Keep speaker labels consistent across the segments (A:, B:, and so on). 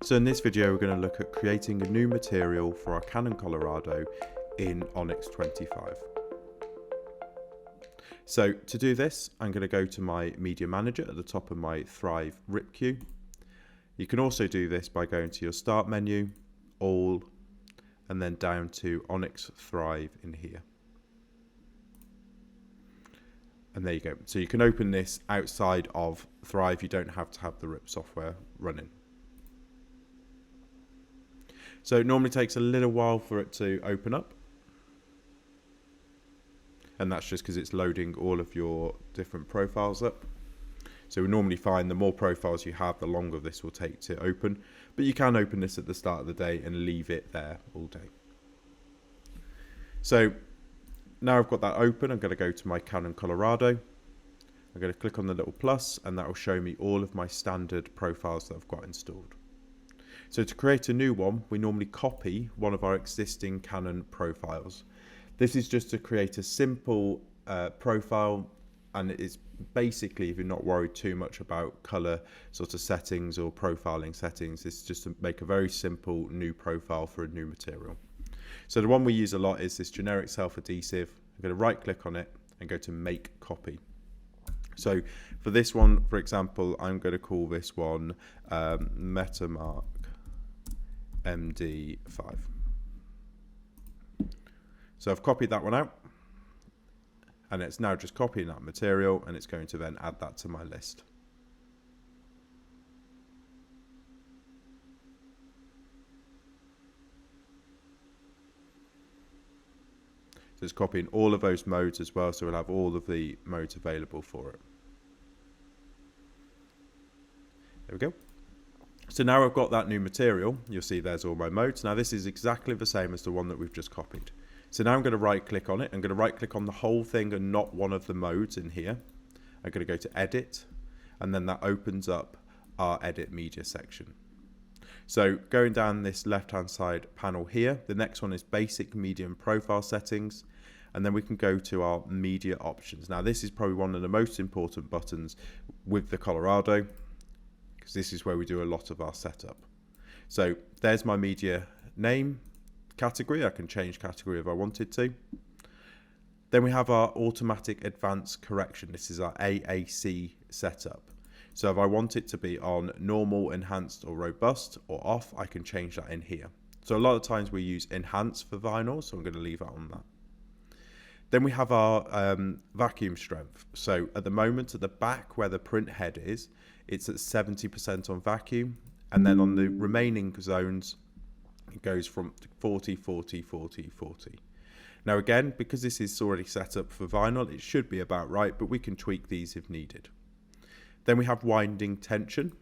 A: So in this video, we're going to look at creating a new material for our Canon Colorado in Onyx 25. So to do this, I'm going to go to my media manager at the top of my Thrive rip queue. You can also do this by going to your start menu, all, and then down to Onyx Thrive in here. And there you go. So you can open this outside of Thrive. You don't have to have the rip software running. So it normally takes a little while for it to open up. And that's just because it's loading all of your different profiles up. So we normally find the more profiles you have, the longer this will take to open. But you can open this at the start of the day and leave it there all day. So now I've got that open, I'm going to go to my Canon Colorado. I'm going to click on the little plus, and that will show me all of my standard profiles that I've got installed. So to create a new one, we normally copy one of our existing Canon profiles. This is just to create a simple profile, and it's basically, if you're not worried too much about color sort of settings or profiling settings, it's just to make a very simple new profile for a new material. So the one we use a lot is this generic self-adhesive. I'm going to right click on it and go to make copy. So for this one, for example, I'm going to call this one MetaMark MD5. So I've copied that one out, and it's now just copying that material, and it's going to then add that to my list. So it's copying all of those modes as well, so we'll have all of the modes available for it. There we go. So now I've got that new material. You'll see there's all my modes. Now this is exactly the same as the one that we've just copied. So now I'm going to right click on it. I'm going to right click on the whole thing and not one of the modes in here. I'm going to go to edit, and then that opens up our edit media section. So going down this left hand side panel here, the next one is basic medium profile settings, and then we can go to our media options. Now this is probably one of the most important buttons with the Colorado, because this is where we do a lot of our setup. So there's my media name, category. I can change category if I wanted to. Then we have our automatic advanced correction. This is our AAC setup. So if I want it to be on normal, enhanced or robust or off, I can change that in here. So a lot of times we use enhanced for vinyl, so I'm going to leave that on that. Then we have our vacuum strength. So at the moment, at the back where the print head is, it's at 70% on vacuum. And then on the remaining zones, it goes from 40, 40, 40, 40. Now again, because this is already set up for vinyl, it should be about right, but we can tweak these if needed. Then we have winding tension.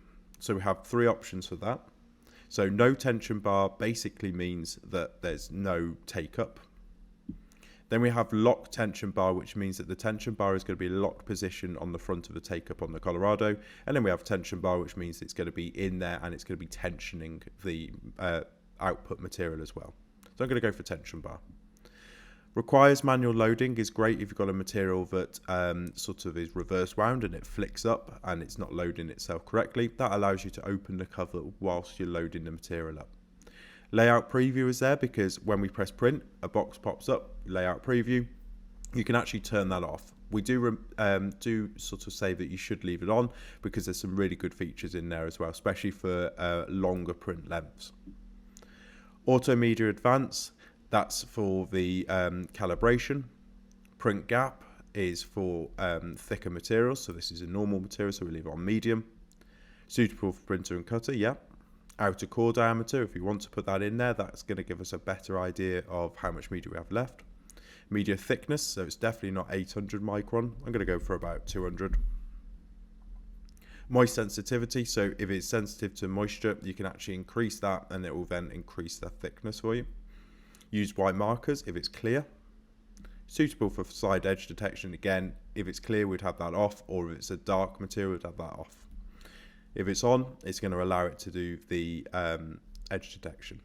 A: So we have three options for that. So no tension bar basically means that there's no take up. Then we have lock tension bar, which means that the tension bar is going to be a locked position on the front of the take up on the Colorado. And then we have tension bar, which means it's going to be in there and it's going to be tensioning the output material as well. So I'm going to go for tension bar. Requires manual loading is great if you've got a material that sort of is reverse wound and it flicks up and it's not loading itself correctly. That allows you to open the cover whilst you're loading the material up. Layout preview is there because when we press print, a box pops up, layout preview. You can actually turn that off. We do sort of say that you should leave it on because there's some really good features in there as well, especially for longer print lengths. Auto Media Advance, that's for the calibration. Print Gap is for thicker materials, so this is a normal material, so we leave it on medium. Suitable for printer and cutter, yeah. Outer core diameter, if you want to put that in there, that's going to give us a better idea of how much media we have left. Media thickness, so it's definitely not 800 micron. I'm going to go for about 200. Moist sensitivity, so if it's sensitive to moisture, you can actually increase that and it will then increase the thickness for you. Use white markers if it's clear. Suitable for side edge detection, again, if it's clear we'd have that off, or if it's a dark material we'd have that off. If it's on, it's going to allow it to do the edge detection.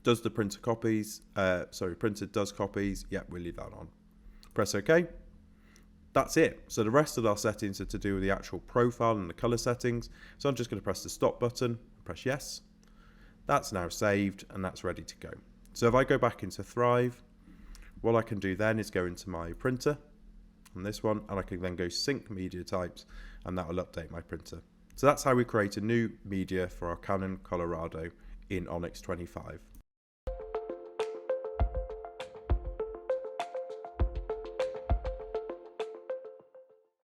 A: Does the printer copies? Printer does copies. Yeah, we'll leave that on. Press OK. That's it. So the rest of our settings are to do with the actual profile and the color settings. So I'm just going to press the stop button, press yes. That's now saved and that's ready to go. So if I go back into Thrive, what I can do then is go into my printer on this one, and I can then go sync media types, and that will update my printer. So that's how we create a new media for our Canon Colorado in Onyx 25.